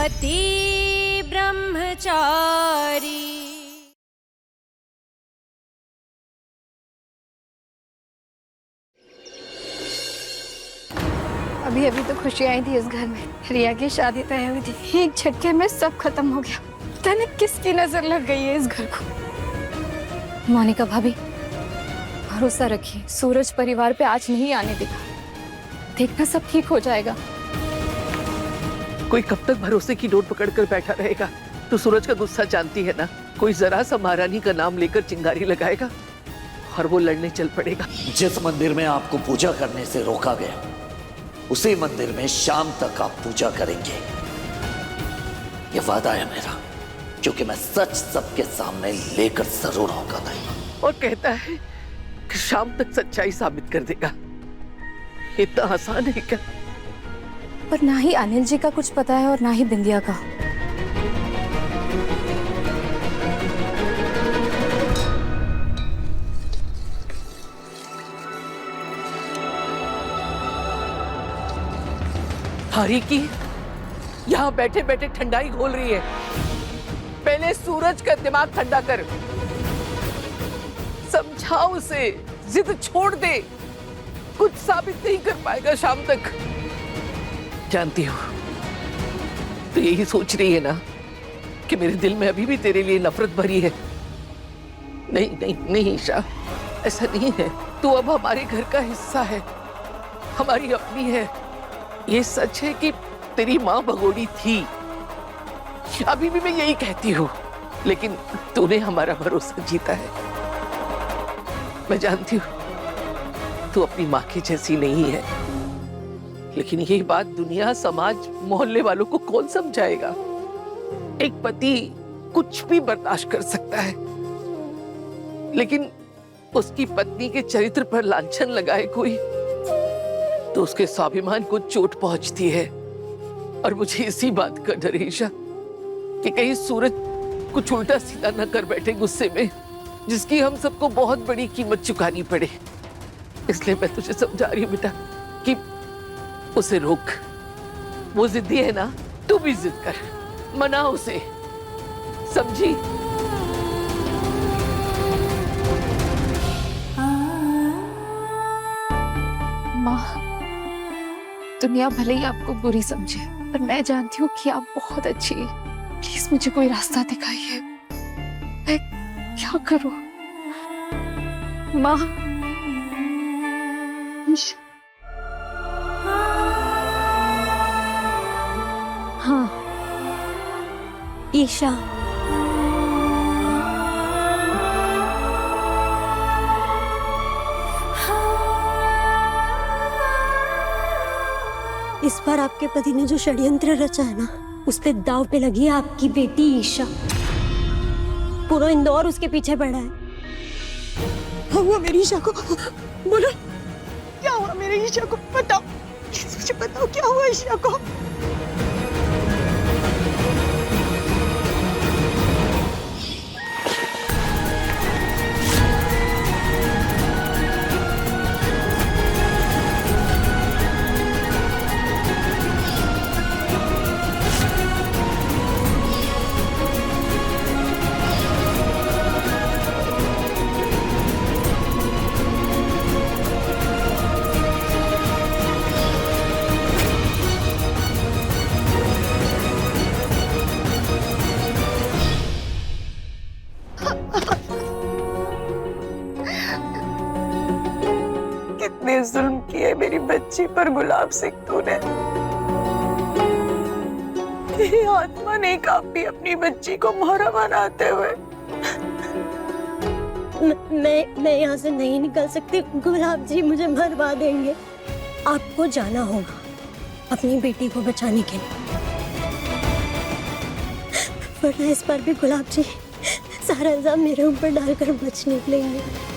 पति ब्रह्मचारी। अभी अभी तो खुशी आई थी इस घर में, रिया की शादी तय हुई थी, एक झटके में सब खत्म हो गया। पता नहीं किसकी नजर लग गई है इस घर को। मोनिका भाभी, भरोसा रखिए, सूरज परिवार पे आज नहीं आने देगा। देखना सब ठीक हो जाएगा। कोई कब तक भरोसे की डोर पकड़कर बैठा रहेगा? तो सूरज का गुस्सा जानती है ना, कोई जरा सा महारानी का नाम लेकर चिंगारी लगाएगा और वो लड़ने चल पड़ेगा। जिस मंदिर में आपको पूजा करने से रोका गया, उसी मंदिर में शाम तक आप पूजा करेंगे। ये वादा है मेरा, क्योंकि मैं सच सबके सामने लेकर जरूर आऊंगा। नहीं, और कहता है कि शाम तक सच्चाई साबित कर देगा। इतना आसान है क्या? पर ना ही अनिल जी का कुछ पता है और ना ही बिंदिया का। हारी की यहाँ बैठे बैठे ठंडाई घोल रही है। पहले सूरज का दिमाग ठंडा कर, समझा उसे, जिद छोड़ दे। कुछ साबित नहीं कर पाएगा शाम तक। जानती हो, तो यही सोच रही है ना कि मेरे दिल में अभी भी तेरे लिए नफरत भरी है। नहीं नहीं नहीं ईशा, ऐसा नहीं है। तू अब हमारे घर का हिस्सा है, हमारी अपनी है। ये सच है कि तेरी माँ भगोड़ी थी, अभी भी मैं यही कहती हूँ, लेकिन तूने हमारा भरोसा जीता है। मैं जानती हूँ तू अपनी माँ की जैसी नहीं है, लेकिन यही बात दुनिया, समाज, मोहल्ले वालों को कौन समझाएगा? एक पति कुछ भी बर्दाश्त कर सकता है, लेकिन उसकी पत्नी के चरित्र पर लांछन लगाए कोई, तो उसके स्वाभिमान को चोट पहुंचती है। और मुझे इसी बात का डर है ईशा, कि कहीं सूरज कुछ उल्टा सीधा न कर बैठे गुस्से में, जिसकी हम सबको बहुत बड़ी कीमत चुकानी पड़े। इसलिए मैं तुझे समझा रही हूँ बेटा कि उसे रोक। वो जिद्दी है ना, तू भी जिद कर, मना उसे, समझी? माँ, दुनिया भले ही आपको बुरी समझे, पर मैं जानती हूँ कि आप बहुत अच्छी है। प्लीज मुझे कोई रास्ता दिखाइए, मैं क्या करूँ? माँ, हाँ ईशा, इस बार आपके पति ने जो षड्यंत्र रचा है ना, उस पे दाव पे लगी है आपकी बेटी ईशा। पूरा इंदौर उसके पीछे पड़ा है। क्या हुआ मेरी ईशा को? बोलो, क्या हुआ मेरी ईशा को? बताओ, मुझे बताओ क्या हुआ ईशा को? कितने जुल्म किए मेरी बच्ची पर गुलाब सिंह तूने। तेरी आत्मा नहीं कांपी अपनी बच्ची को मोहरा बनाते हुए। मैं यहाँ से नहीं निकल सकती। गुलाब जी मुझे मरवा देंगे। आपको जाना होगा अपनी बेटी को बचाने के लिए, वरना इस बार भी गुलाब जी सारा इल्जाम मेरे ऊपर डालकर बच निकलेंगे।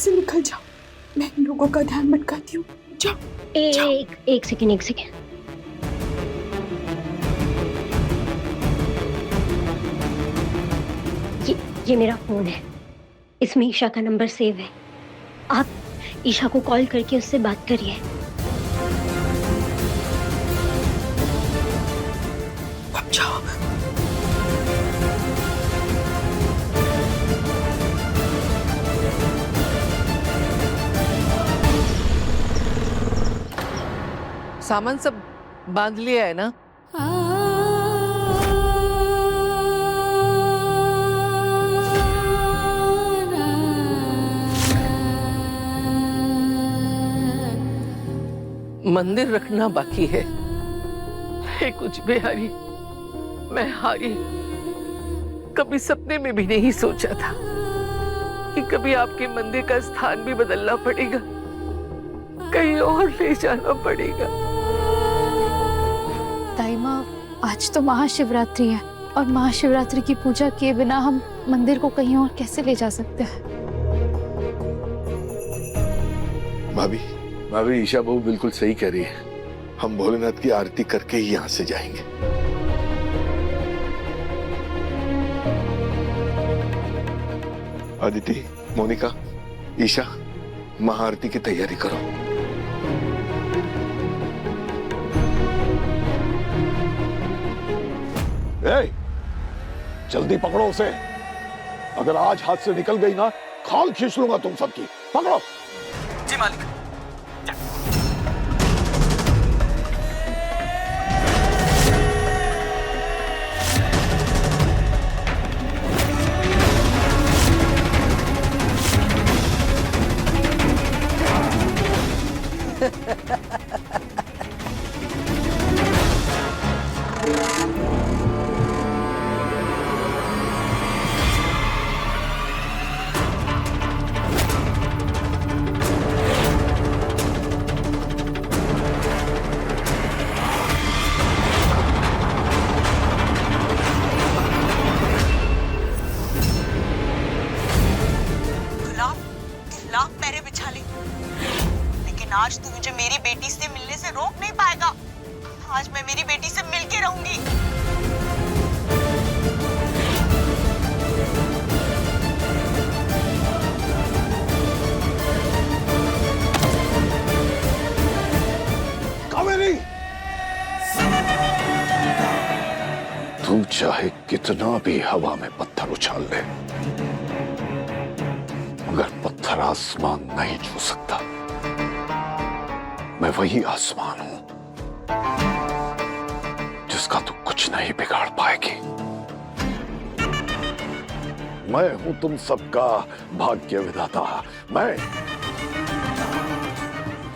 से निकल जाओ, मैं इन लोगों का ध्यान भटकाती हूँ। जाओ। एक सेकेंड। ये मेरा फोन है, इसमें ईशा का नंबर सेव है। आप ईशा को कॉल करके उससे बात करिए। अब जाओ। सामान सब बांध लिया है ना? मंदिर रखना बाकी है। हे कुछ बिहारी, मैं हारी कभी सपने में भी नहीं सोचा था कि कभी आपके मंदिर का स्थान भी बदलना पड़ेगा, कहीं और ले जाना पड़ेगा। ताई माँ, आज तो महाशिवरात्रि है और महाशिवरात्रि की पूजा किए बिना हम मंदिर को कहीं और कैसे ले जा सकते हैं? भाभी ईशा बहू बिल्कुल सही कह रही है। हम भोलेनाथ की आरती करके ही यहाँ से जाएंगे। अदिति, मोनिका, ईशा, महाआरती की तैयारी करो। जल्दी पकड़ो उसे। अगर आज हाथ से निकल गई ना, खाल खींच लूंगा तुम सबकी। पकड़ो। जी मालिक। लाख पैरे बिछा ले, लेकिन आज तू मुझे मेरी बेटी से मिलने से रोक नहीं पाएगा। आज मैं मेरी बेटी से मिलके रहूंगी। कावेरी, तू चाहे कितना भी हवा में पत्थर उछाल ले, मगर पत्थर आसमान नहीं छू सकता। मैं वही आसमान हूं जिसका तू कुछ नहीं बिगाड़ पाएगी। मैं हूं तुम सबका भाग्य विधाता। मैं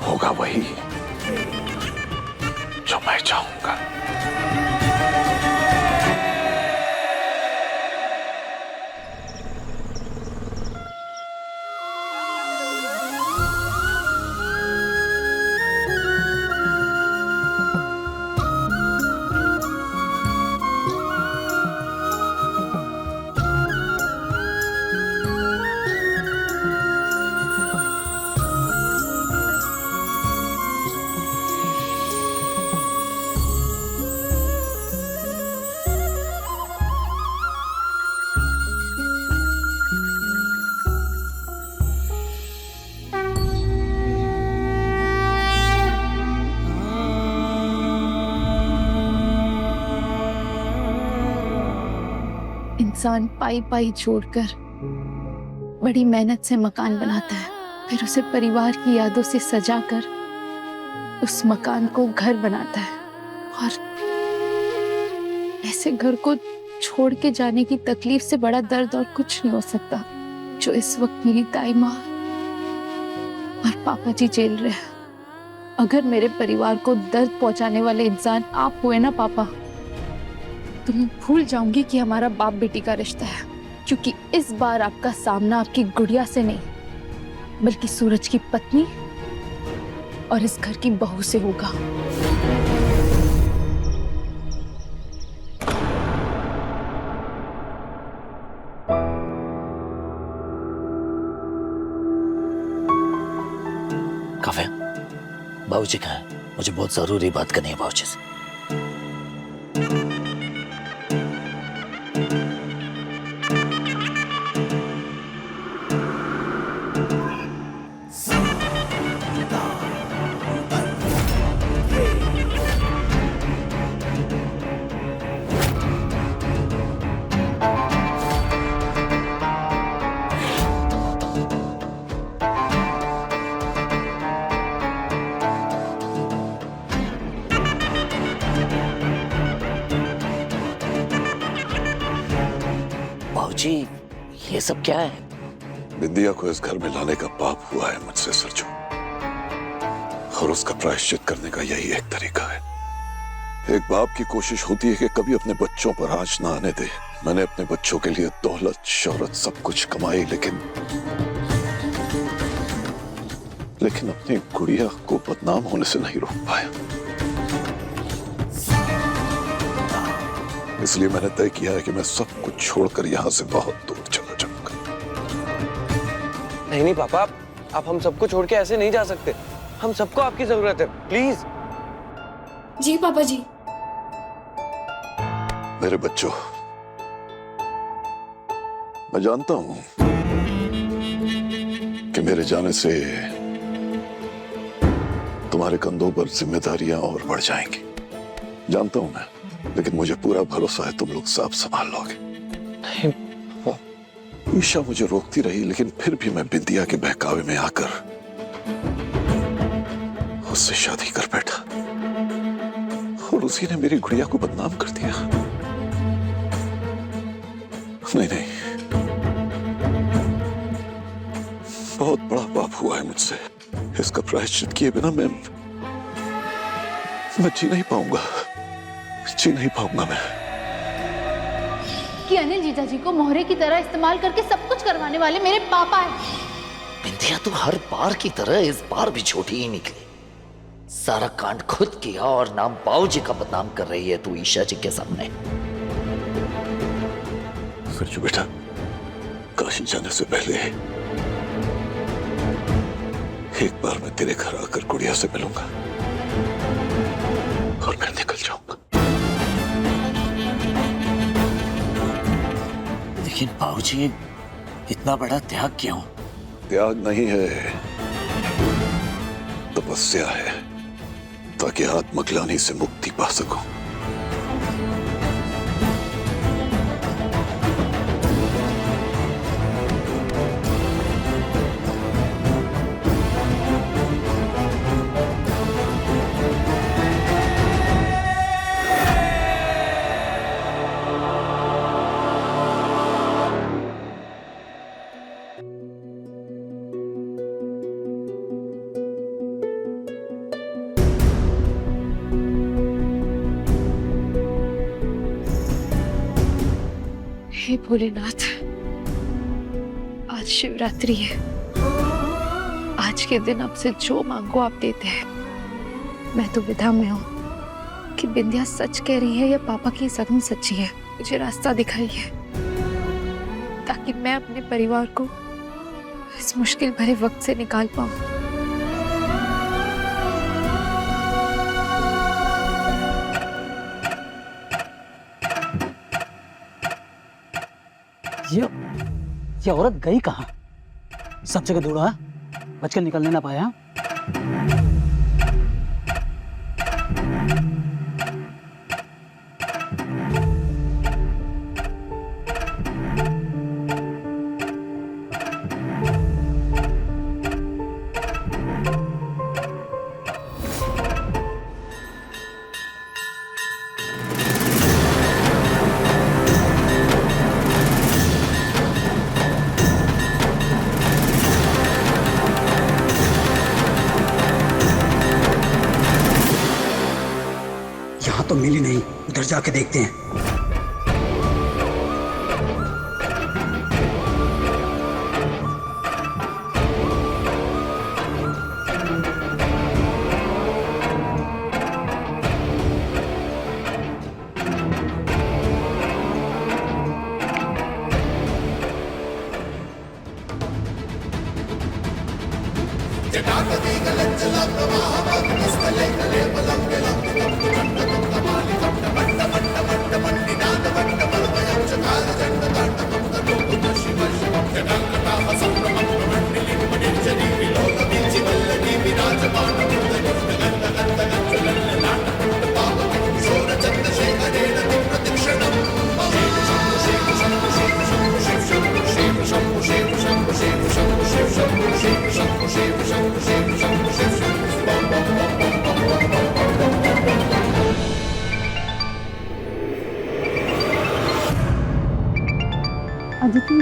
होगा वही जो मैं चाहूंगा। इंसान पाई पाई जोड़कर बड़ी मेहनत से मकान बनाता है, फिर उसे परिवार की यादों से सजाकर उस मकान को घर बनाता है। और ऐसे घर को छोड़ के जाने की तकलीफ से बड़ा दर्द और कुछ नहीं हो सकता, जो इस वक्त मेरी दाई माँ और पापा जी झेल रहे हैं। अगर मेरे परिवार को दर्द पहुंचाने वाले इंसान आप हुए ना पापा, तो मैं भूल जाऊंगी कि हमारा बाप बेटी का रिश्ता है, क्योंकि इस बार आपका सामना आपकी गुड़िया से नहीं बल्कि सूरज की पत्नी और इस घर की बहू से होगा। बाबूजी कहाँ है? मुझे बहुत जरूरी बात करनी है बाबूजी से। बाबूजी ये सब क्या है? बिंदिया को इस घर में लाने का पाप हुआ है मुझसे सरजू, और उसका प्रायश्चित करने का यही एक तरीका है। एक बाप की कोशिश होती है कि कभी अपने बच्चों पर आंच ना आने दे। मैंने अपने बच्चों के लिए दौलत, शोहरत सब कुछ कमाई, लेकिन अपनी गुड़िया को बदनाम होने से नहीं रोक पाया। इसलिए मैंने तय किया है कि मैं सब कुछ छोड़कर यहां से बहुत दूर चला जाऊंगा। नहीं पापा, आप हम सबको छोड़ के ऐसे नहीं जा सकते। हम सबको आपकी जरूरत है, प्लीज। जी पापा जी। मेरे बच्चों, मैं जानता हूं कि मेरे जाने से तुम्हारे कंधों पर जिम्मेदारियां और बढ़ जाएंगी, जानता हूं मैं, लेकिन मुझे पूरा भरोसा है तुम लोग सब संभाल लोगे। नहीं, ईशा मुझे रोकती रही, लेकिन फिर भी मैं बिंदिया के बहकावे में आकर उससे शादी कर बैठा, और उसी ने मेरी गुड़िया को बदनाम कर दिया। नहीं नहीं, बहुत बड़ा पाप हुआ है मुझसे। इसका प्रायश्चित किए बिना मैं जी नहीं पाऊंगा, जी नहीं पाऊंगा मैं। कि अनिल जीजा जी को मोहरे की तरह इस्तेमाल करके सब कुछ करवाने वाले मेरे पापा हैं। बिंदिया तो हर बार की तरह इस बार भी छोटी ही निकली। सारा कांड खुद किया और नाम बाबूजी का बदनाम कर रही है तू ईशा जी के सामने। सरजू बेटा, काशी जाने से पहले एक बार मैं तेरे घर आकर गुड़िया से मिलूंगा और फिर निकल जाऊंगा। लेकिन बाबूजी, इतना बड़ा त्याग क्यों? त्याग नहीं है, तपस्या है, ताकि आत्मग्लानि से मुक्ति पा सकूं। हे भोलेनाथ, आज शिवरात्रि है। आज के दिन आपसे जो मांगो आप देते हैं। मैं तो विधा में हूँ कि बिंदिया सच कह रही है या पापा की सगन सच्ची है। मुझे रास्ता दिखाइए ताकि मैं अपने परिवार को इस मुश्किल भरे वक्त से निकाल पाऊं। ये औरत गई कहाँ? सब जगह ढूंढा, बचकर निकलने ना पाया। तो मिली नहीं, उधर जाके देखते हैं। अदिति,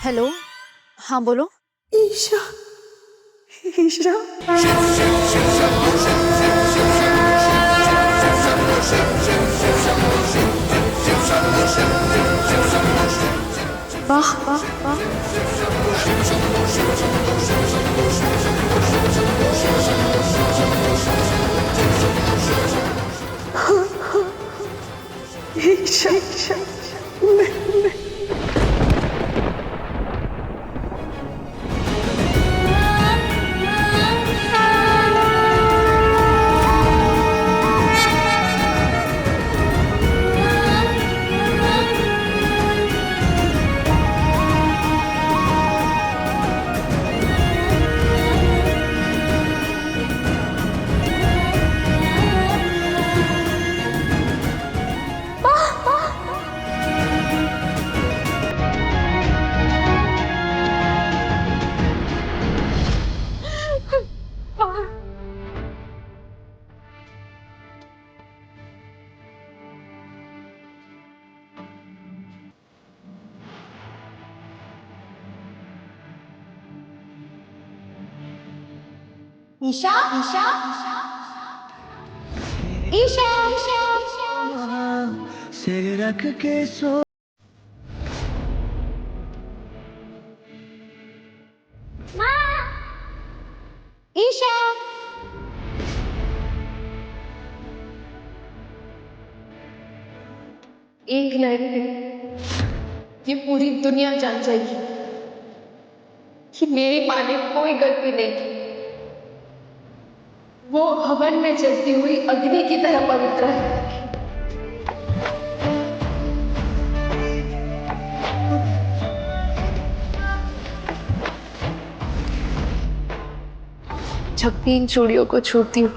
हेलो, हाँ बोलो। ईशा, ईशा, वाह वाह वाह, ईशा, ईशा, मैं ईशा ईशा ईशा सिर रख के सो ईशा एक लड़के ये पूरी दुनिया जान जाएगी कि मेरी माँ ने कोई गलती नहीं की। वो हवन में जलती हुई अग्नि की तरह पवित्र है। जब भी इन चूड़ियों को छूती हूँ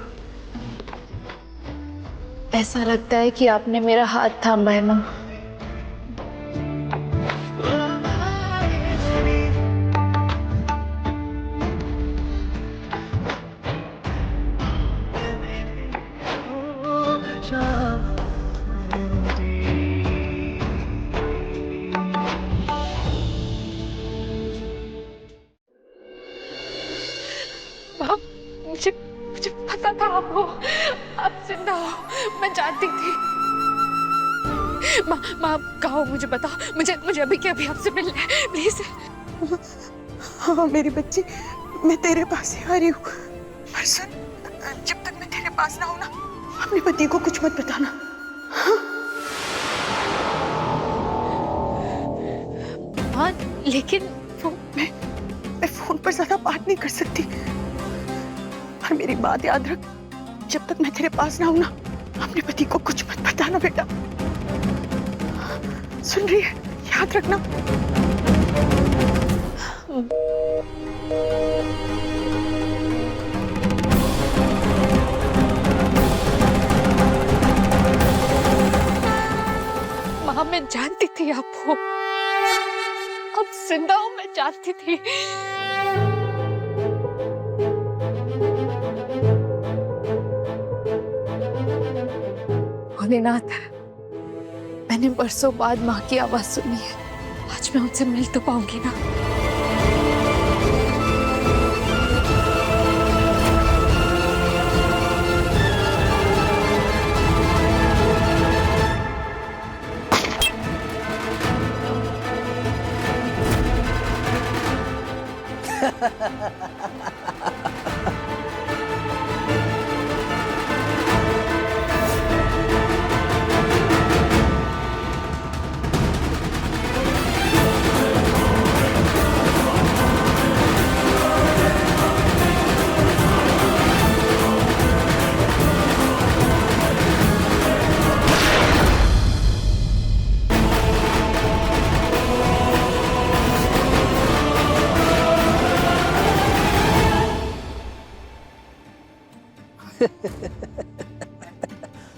ऐसा लगता है कि आपने मेरा हाथ थामा है माँ। मुझे मुझे पता था आप जिंदा हो, मैं जानती थी। माँ कहो, मुझे बताओ, मुझे अभी के अभी आपसे मिलना है प्लीज। हाँ मेरी बच्ची, मैं तेरे पास ही आ रही हूँ, पर सुन, जब तक मैं तेरे पास ना हूँ ना, अपने पति को कुछ मत बताना। हाँ लेकिन मैं फोन पर ज्यादा बात नहीं कर सकती, और मेरी बात याद रख, जब तक मैं तेरे पास ना हूं ना, अपने पति को कुछ मत बताना बेटा। सुन रही है? याद रखना। माँ मैं जानती थी आपको, अब जिंदा हूँ, मैं जानती थी। भोलेनाथ, मैंने बरसों बाद माँ की आवाज सुनी है, आज मैं उनसे मिल तो पाऊंगी ना।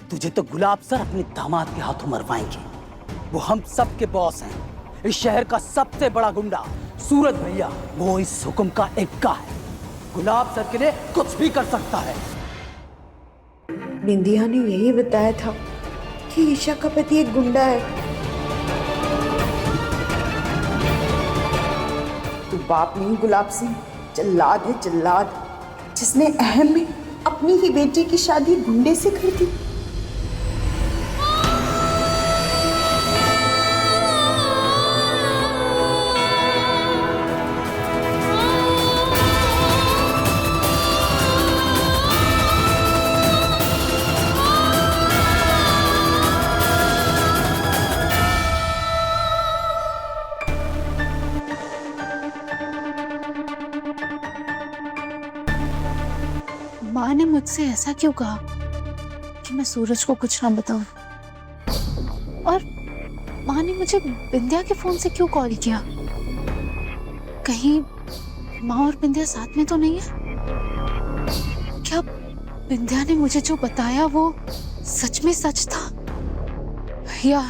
तुझे तो गुलाब सर अपने दामाद के हाथों मरवाएंगे। वो हम सब के बॉस हैं। इस शहर का सबसे बड़ा गुंडा सूरज भैया, वो इस हुक्म का इक्का है। गुलाब सर के लिए कुछ भी कर सकता है। बिंदिया ने यही बताया था कि ईशा का पति एक गुंडा है। तू बाप नहीं गुलाब सिंह, जल्लाद है जल्लाद, जिसने अहम में अपनी ही बेटी की शादी गुंडे से कर दी। माँ ने मुझसे ऐसा क्यों कहा कि मैं सूरज को कुछ ना बताऊं? और माँ ने मुझे बिंदिया के फोन से क्यों कॉल किया? कहीं माँ और बिंदिया साथ में तो नहीं है? क्या बिंदिया ने मुझे जो बताया वो सच में सच था, या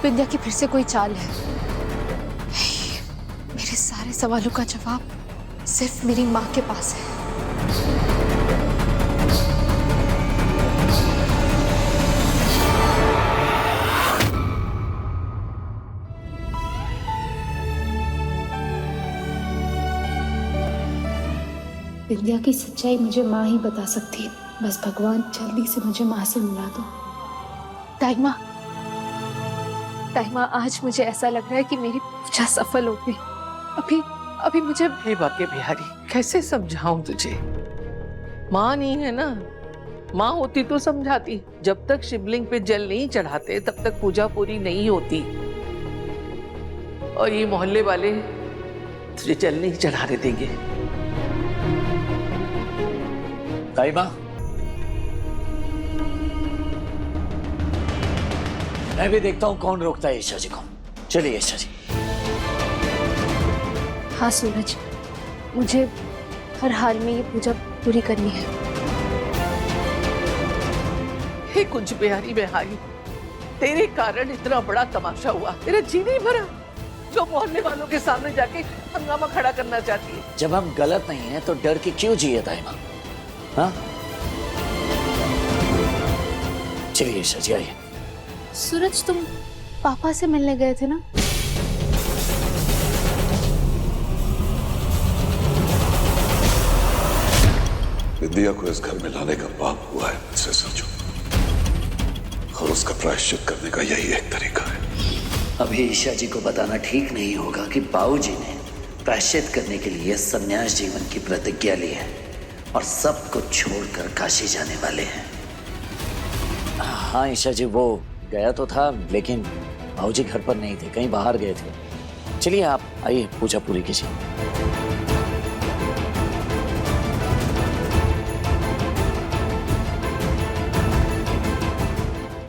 बिंदिया की फिर से कोई चाल है? मेरे सारे सवालों का जवाब सिर्फ मेरी माँ के पास है। बिंदिया की सच्चाई मुझे माँ ही बता सकती है। बस भगवान जल्दी से मुझे माँ से मिला दो। ताईमा, आज मुझे ऐसा लग रहा है कि मेरी पूजा सफल हो गई। अभी मुझे हे बाके बिहारी, कैसे समझाऊं तुझे? माँ नहीं है ना, माँ होती तो समझाती। जब तक शिवलिंग पे जल नहीं चढ़ाते तब तक पूजा पूरी नहीं होती। और ये मोहल्ले वाले तुझे जल नहीं चढ़ाने देंगे। ताईमा, मैं भी देखता हूं कौन रोकता है ईशा जी को। चलिए ईशा जी। हाँ सूरज, मुझे हर हाल में ये पूजा पूरी करनी है। हे कुछ बिहारी बिहारी, तेरे कारण इतना बड़ा तमाशा हुआ, तेरा जी नहीं भरा जो मोहल्ले वालों के सामने जाके हंगामा खड़ा करना चाहती है। जब हम गलत नहीं है तो डर के क्यों जिए ताईमा? हाँ, चलिए ईशा जी आइए। सूरज, तुम पापा से मिलने गए थे ना? विद्या को इस घर में लाने का पाप हुआ है मुझसे समझो, और उसका प्रायश्चित करने का यही एक तरीका है। अभी ईशा जी को बताना ठीक नहीं होगा कि बाबूजी ने प्रायश्चित करने के लिए संन्यास जीवन की प्रतिज्ञा ली है और सब कुछ छोड़कर काशी जाने वाले हैं। हाँ ईशा जी, वो गया तो था लेकिन बाबूजी घर पर नहीं थे, कहीं बाहर गए थे। चलिए आप आइए, पूजा पूरी कीजिए।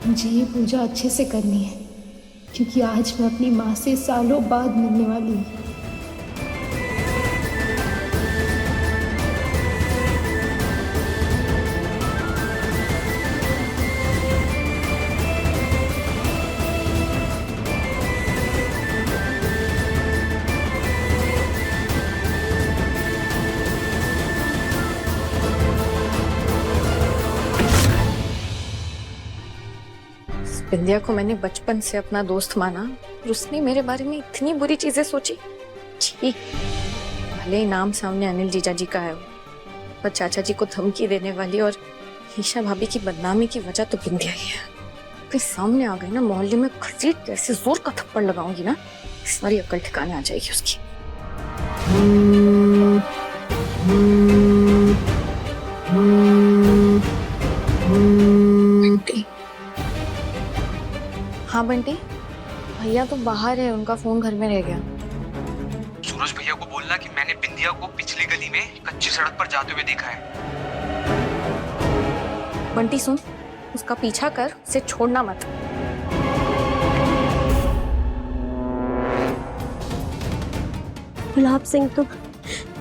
मुझे ये पूजा अच्छे से करनी है, क्योंकि आज मैं अपनी माँ से सालों बाद मिलने वाली हूँ। बिंदिया को मैंने बचपन से अपना दोस्त माना और उसने मेरे बारे में इतनी बुरी चीजें सोची। ठीक, भले ही नाम सामने अनिल जीजा जी का है, पर चाचा जी को धमकी देने वाली और ईशा भाभी की बदनामी की वजह तो बिंदिया ही है। फिर सामने आ गई ना, मोहल्ले में घसीट के ऐसे जोर का थप्पड़ लगाऊंगी ना, सारी अकल ठिकाने आ जाएगी उसकी। हाँ बंटी, भैया तो बाहर है, उनका फोन घर में रह गया। सूरज भैया को बोलना कि मैंने बिंदिया को पिछली गली में कच्ची सड़क पर जाते हुए देखा है। बंटी सुन, उसका पीछा कर, उसे छोड़ना मत। गुलाब सिंह तो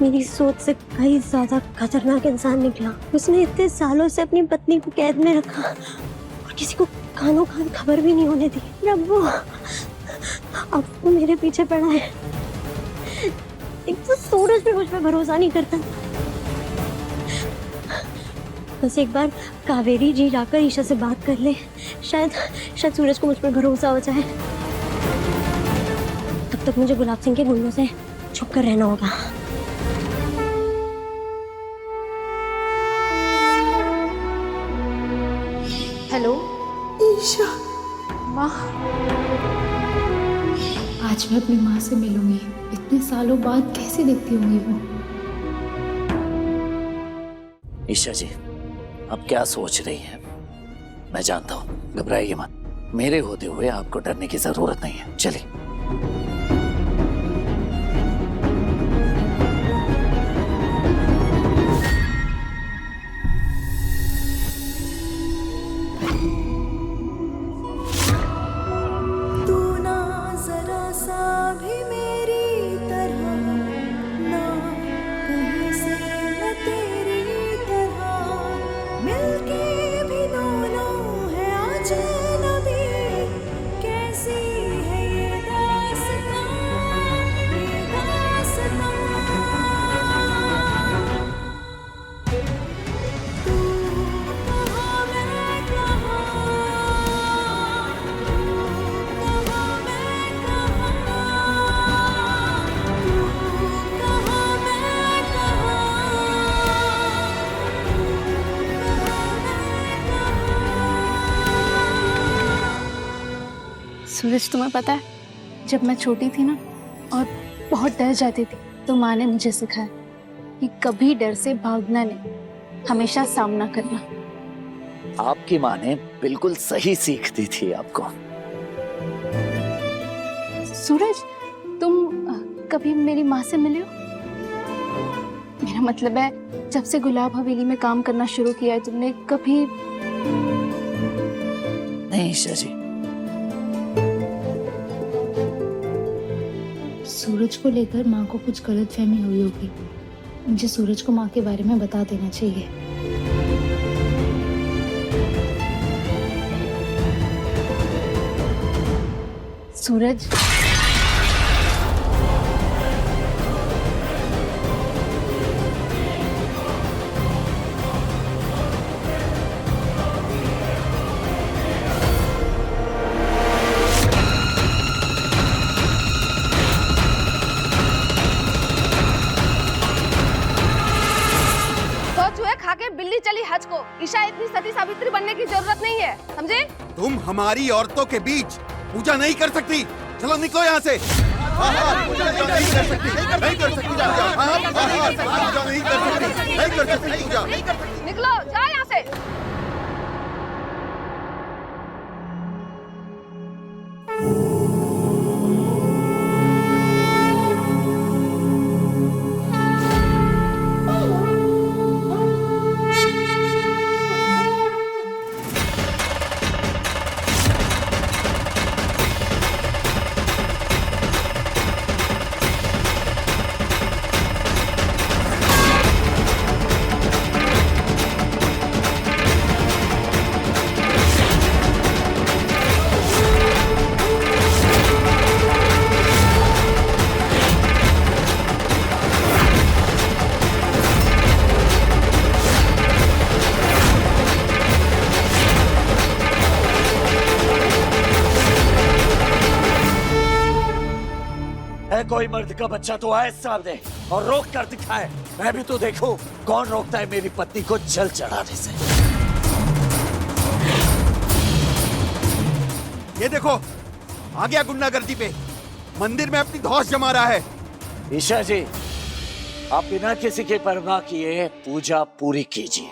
मेरी सोच से कई ज्यादा खतरनाक इंसान निकला। उसने इतने सालों से अपनी पत्नी को कैद में रखा और किसी को कानों कान खबर भी नहीं होने दी। प्रभु, अब वो मेरे पीछे पड़ा है। एक तो सूरज भी मुझ पर भरोसा नहीं करता। बस एक बार कावेरी जी जाकर ईशा से बात कर ले, शायद सूरज को मुझ पर भरोसा हो जाए। तब तक मुझे गुलाब सिंह के गुंडों से छुप कर रहना होगा। हेलो ईशा, माँ, आज मैं अपनी माँ से मिलूंगी। इतने सालों बाद कैसे दिखती होंगी वो। ईशा जी, अब क्या सोच रही है? मैं जानता हूँ, घबराइए मत। मेरे होते हुए आपको डरने की जरूरत नहीं है। चलिए। सूरज, तुम्हें पता है, जब मैं छोटी थी ना और बहुत डर जाती थी, तो माँ ने मुझे सिखाया कि कभी डर से भागना नहीं, हमेशा सामना करना। आपकी माँ ने बिल्कुल सही सीख दी थी आपको। सूरज, तुम कभी मेरी माँ से मिले हो? मेरा मतलब है, जब से गुलाब हवेली में काम करना शुरू किया है, तुमने कभी? नहीं ईशा जी। सूरज को लेकर माँ को कुछ गलतफहमी हुई होगी। मुझे सूरज को माँ के बारे में बता देना चाहिए। सूरज, बिल्ली चली हज को। ईशा इतनी सती सावित्री बनने की जरूरत नहीं है, समझे? तुम हमारी औरतों के बीच पूजा नहीं कर सकती। चलो निकलो यहाँ से। नहीं कर सकती, नहीं कर सकती, नहीं कर सकती पूजा। निकलो, जाओ यहाँ से। कोई मर्द का बच्चा तो आए सामने और रोक कर दिखाए। मैं भी तो देखूं कौन रोकता है मेरी पत्नी को जल चढ़ाने से। ये देखो, आ गया गुंडागर्दी पे। मंदिर में अपनी धौंस जमा रहा है। ईशा जी, आप बिना किसी के परवाह किए पूजा पूरी कीजिए।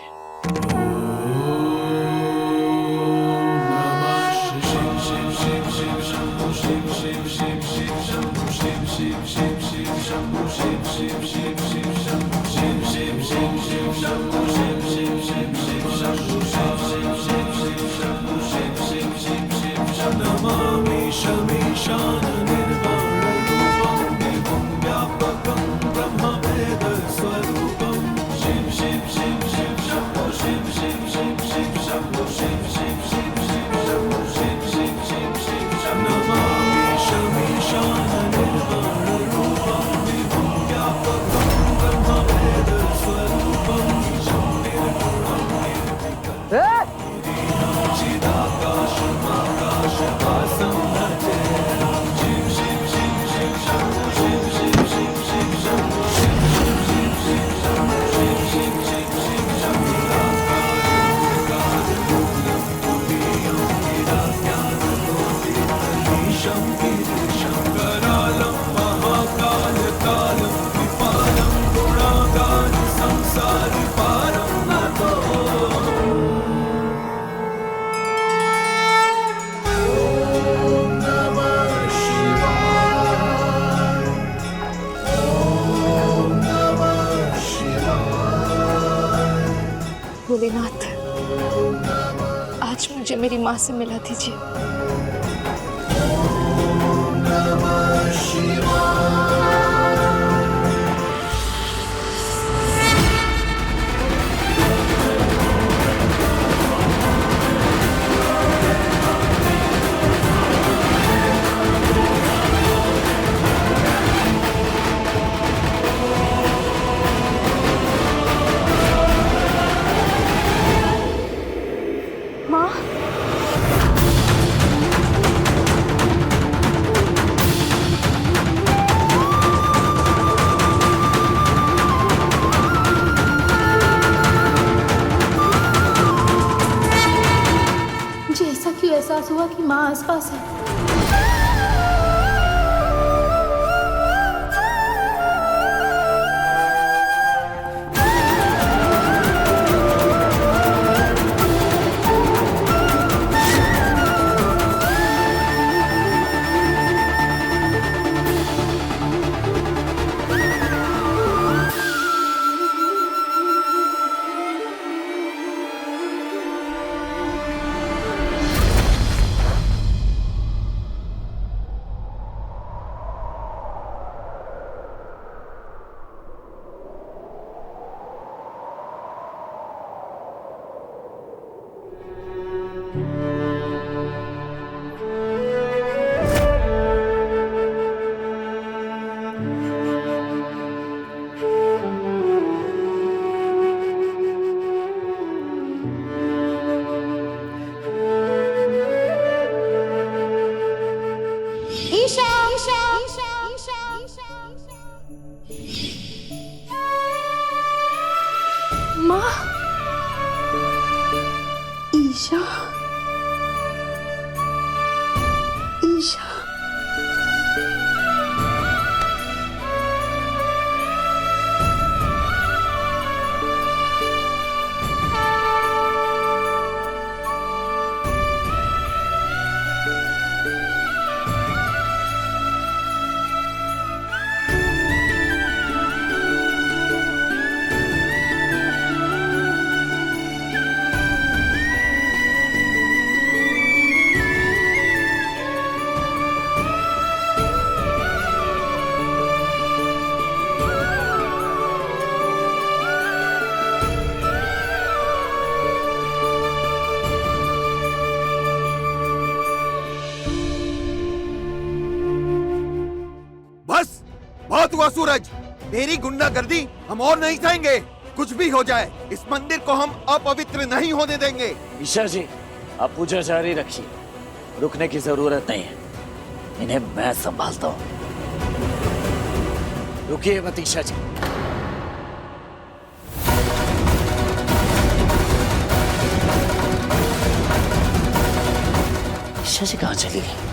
भोलेनाथ, आज मुझे मेरी माँ से मिला दीजिए। मुझे ऐसा क्यों एहसास हुआ कि माँ आसपास है? माँ, ईशा, ईशा, बहुत हुआ सूरज, तेरी गुंडागर्दी हम और नहीं सहेंगे। कुछ भी हो जाए, इस मंदिर को हम अपवित्र नहीं होने देंगे। ईशा जी, आप पूजा जारी रखिए, रुकने की जरूरत नहीं है, इन्हें मैं संभालता हूँ। रुकिए मत ईशा जी। ईशा जी कहाँ चली गई?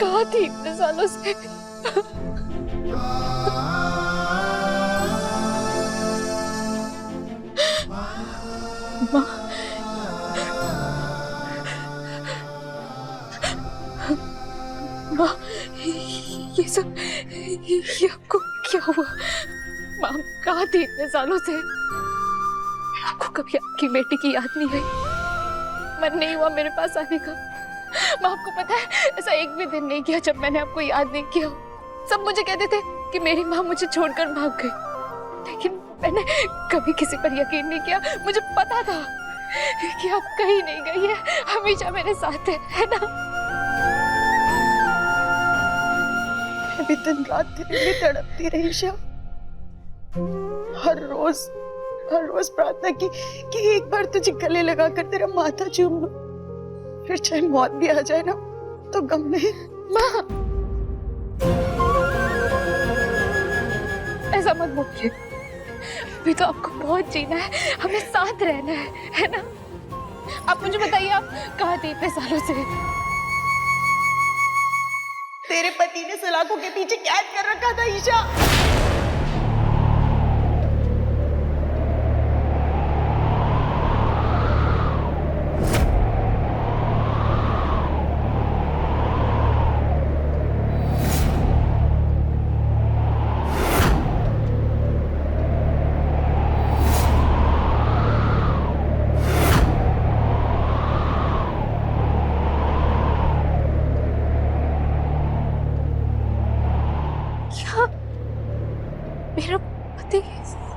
कहाँ थी इतने सालों से? माँ, माँ, ये सब, ये आपको क्या हुआ? माँ, कहाँ थी इतने सालों से? आपको कभी आपकी बेटी की याद नहीं आई? मन नहीं हुआ मेरे पास आने का? मैं आपको पता है ऐसा एक भी दिन नहीं किया जब मैंने आपको याद नहीं किया। सब मुझे कहते थे कि मेरी माँ मुझे छोड़कर भाग गई, लेकिन मैंने कभी किसी पर यकीन नहीं किया। मुझे पता था कि आप कहीं नहीं गई है, हमेशा मेरे साथ है ना? मैं भी दिन रात तेरे लिए तड़पती रही ईशा। हर रोज प्रार्थना की कि एक बार तुझे गले लगाकर तेरा माथा चूम लूं, फिर चाहे मौत भी आ जाए ना तो गम नहीं। माँ, ऐसा मत बोलिए। अभी तो आपको बहुत जीना है, हमें साथ रहना है ना? आप मुझे बताइए, आप कहाँ थे इतने सालों से? तेरे पति ने सलाखों के पीछे कैद कर रखा था ईशा। मेरा पति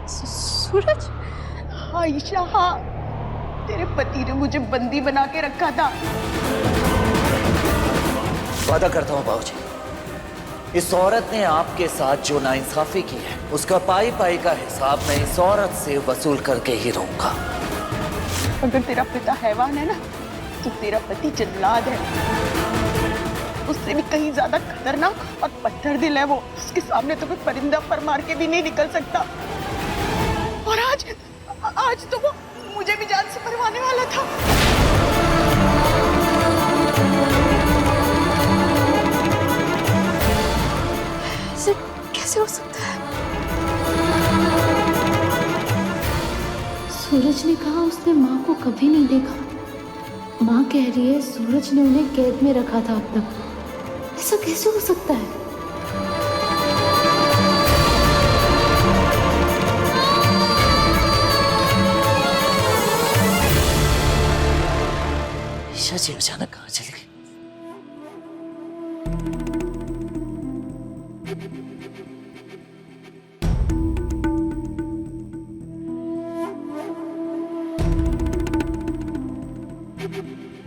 सूरज? हाँ ईशा, हाँ, तेरे पति ने मुझे बंदी बना के रखा था। वादा करता हूँ बाबूजी, इस औरत ने आपके साथ जो नाइंसाफी की है उसका पाई पाई का हिसाब मैं इस औरत से वसूल करके ही रहूंगा। अगर तेरा पिता हैवान है ना, तो तेरा पति जल्लाद है। उससे भी कहीं ज्यादा खतरनाक और पत्थर दिल है वो। उसके सामने तो कोई परिंदा पर मार के भी नहीं निकल सकता। और आज तो वो मुझे भी जान से मरवाने वाला था। ऐसे कैसे हो सकता है? सूरज ने कहा उसने माँ को कभी नहीं देखा। माँ कह रही है सूरज ने उन्हें कैद में रखा था अब तक। ऐसा कैसे हो सकता है? ईशा जी अचानक कहाँ चली गई?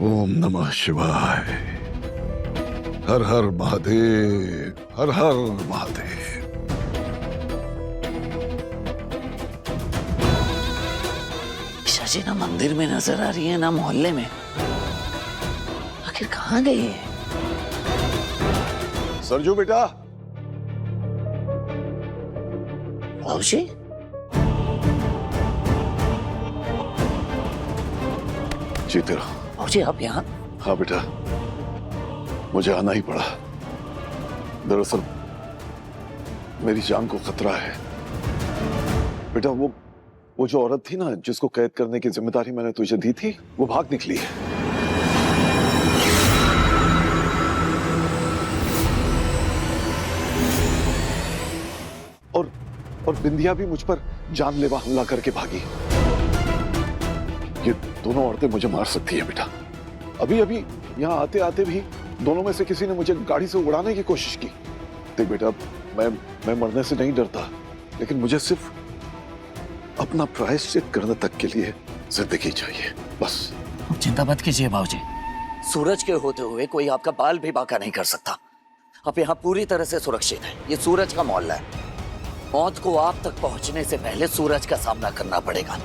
ओम नमः शिवाय। हर हर महादेव, हर हर महादेव। ईशा जी ना मंदिर में नजर आ रही है ना मोहल्ले में, आखिर कहाँ गई है? सरजू बेटा। बाबूजी, जीते रहो। बाबूजी आप यहाँ? हाँ बेटा, मुझे आना ही पड़ा। दरअसल मेरी जान को खतरा है बेटा। वो जो औरत थी ना जिसको कैद करने की जिम्मेदारी मैंने तुझे दी थी, वो भाग निकली है। और बिंदिया भी मुझ पर जानलेवा हमला करके भागी। ये दोनों औरतें मुझे मार सकती है बेटा। अभी यहाँ आते आते भी दोनों में से किसी ने मुझे गाड़ी से उड़ाने की कोशिश की। देख बेटा, मैं मरने से नहीं डरता, लेकिन मुझे सिर्फ अपना प्रायश्चित करने तक के लिए जिंदगी चाहिए, बस। चिंता मत कीजिए बाबूजी, सूरज के होते हुए कोई आपका बाल भी बांका नहीं कर सकता। आप यहाँ पूरी तरह से सुरक्षित हैं। ये सूरज का मोहल्ला है। मौत को आप तक पहुंचने से पहले सूरज का सामना करना पड़ेगा।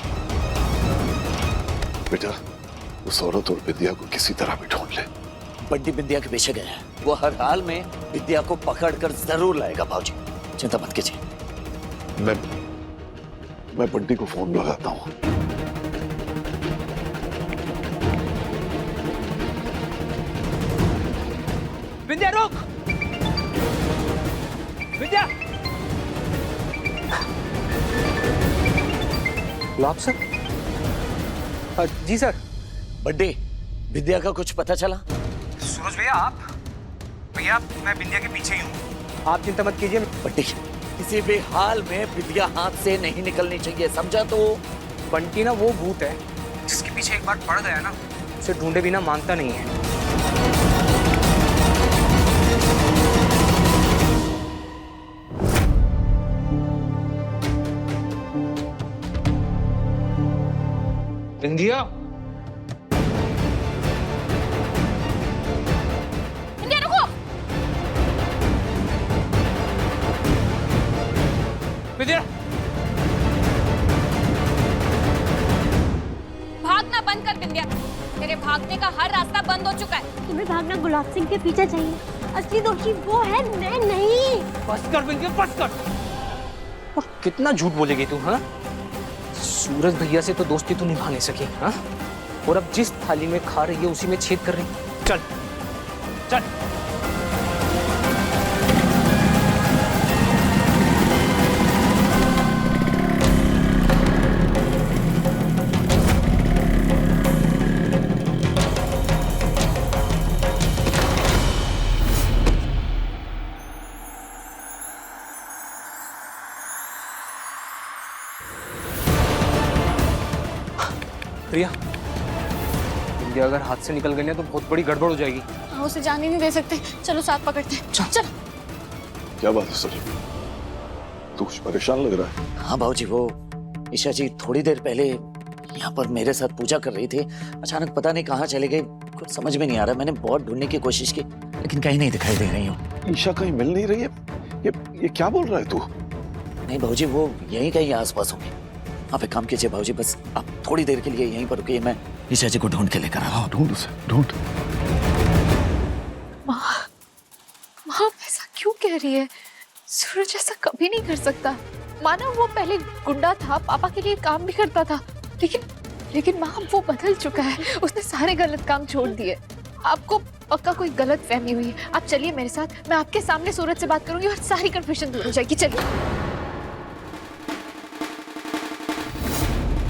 बेटा, उस औरत और विद्या को किसी तरह भी ढूंढ ले। बंटी बिंदिया के पीछे गए हैं। वो हर हाल में विद्या को पकड़कर जरूर लाएगा बाबूजी, चिंता मत कीजिए। मैं बंटी को फोन लगाता हूँ। विद्या रोक! विद्या! लाभ सर? जी सर। बंटी, विद्या का कुछ पता चला? सूरज भैया आप? भैया मैं विद्या के पीछे ही हूँ। आप चिंता मत कीजिए। बंटी, किसी भी हाल में विद्या हाथ से नहीं निकलनी चाहिए, समझा? तो बंटी ना वो भूत है जिसके पीछे एक बार पड़ गया ना, उसे ढूंढे बिना मानता नहीं है। बिंदिया, बिंदिया रुको। बिंदिया, भागना बंद कर बिंदिया, तेरे भागने का हर रास्ता बंद हो चुका है। तुम्हें भागना गुलाब सिंह के पीछे चाहिए, असली दोषी वो है, मैं नहीं। बस कर बिंदिया, बस कर। और कितना झूठ बोलेगी तू? हाँ, सूरज भैया से तो दोस्ती तू निभा नहीं सकी। हाँ, और अब जिस थाली में खा रही है उसी में छेद कर रही। चल चल। प्रिया, बिंदिया अगर हाथ से निकल गई ना तो बहुत बड़ी गड़बड़ हो जाएगी। हाँ, उसे जाने नहीं दे सकते। चलो साथ पकड़ते हैं। चल। क्या बात है सर? तू कुछ परेशान लग रहा है। हाँ भाऊजी, वो ईशा जी थोड़ी देर पहले यहाँ पर मेरे साथ पूजा कर रही थी, अचानक पता नहीं कहाँ चले गए, कुछ समझ में नहीं आ रहा। मैंने बहुत ढूंढने की कोशिश की लेकिन कहीं नहीं दिखाई दे रही हूँ। ईशा कहीं मिल नहीं रही है। ये क्या बोल रहा है तू? नहीं भाऊजी, वो यहीं कहीं आसपास होंगे। आप एक काम कीजिए भाऊजी, बस आप थोड़ी देर के लिए यहीं पर रुकिए, मैं ईशा जी को ढूंढ के लेकर आ रहा हूँ। ढूंढ उसे, ढूंढ। माँ ऐसा क्यों कह रही है? सूरज ऐसा कभी नहीं कर सकता। माना वो पहले गुंडा था, पापा के लिए काम भी करता था, लेकिन माँ वो बदल चुका है। उसने सारे गलत काम छोड़ दिए। आपको पक्का कोई गलत फहमी हुई है। आप चलिए मेरे साथ, मैं आपके सामने सूरज से बात करूंगी और सारी कंफ्यूजन दूर हो जाएगी। चलिए।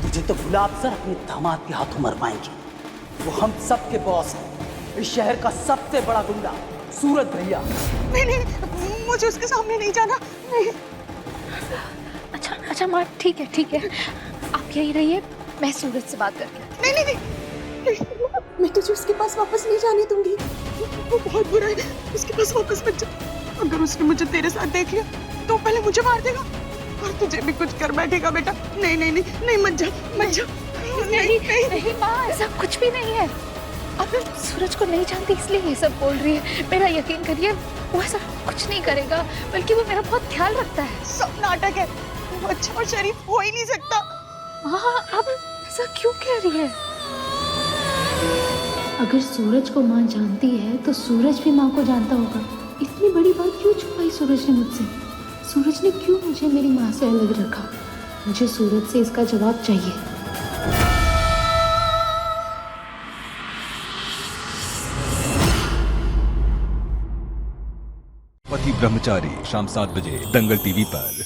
तुझे तो गुलाब सर अपने दामाद के हाथों मरवाएंगे। वो हम सब के बॉस हैं, इस शहर का सबसे बड़ा गुंडा सूरज भैया। नहीं, मुझे उसके सामने नहीं जाना। नहीं। अच्छा माँ, ठीक है। आप यही रहिए, मैं सूरज से बात करके। नहीं, मैं तुझे उसके पास वापस नहीं जाने दूंगी। वो बहुत बुरा है, उसके पास वापस मत जा। अगर उसने मुझे तेरे साथ देख लिया तो पहले मुझे मार देगा और तुझे भी कुछ कर बैठेगा बेटा। नहीं, मत जा। नहीं माँ, ऐसा कुछ भी नहीं है। अब सूरज को नहीं जानती इसलिए ये सब बोल रही है। मेरा यकीन करिए, वो ऐसा कुछ नहीं करेगा, बल्कि वो मेरा बहुत ख्याल रखता है। सब नाटक है, वो अच्छा और शरीफ हो ही नहीं सकता। माँ अब ऐसा क्यों कह रही है? अगर सूरज को माँ जानती है तो सूरज भी माँ को जानता होगा। इतनी बड़ी बात क्यों छुपाई सूरज ने मुझसे? सूरज ने क्यों मुझे मेरी माँ से अलग रखा? मुझे सूरज से इसका जवाब चाहिए। पति ब्रह्मचारी शाम 7 बजे दंगल टीवी पर।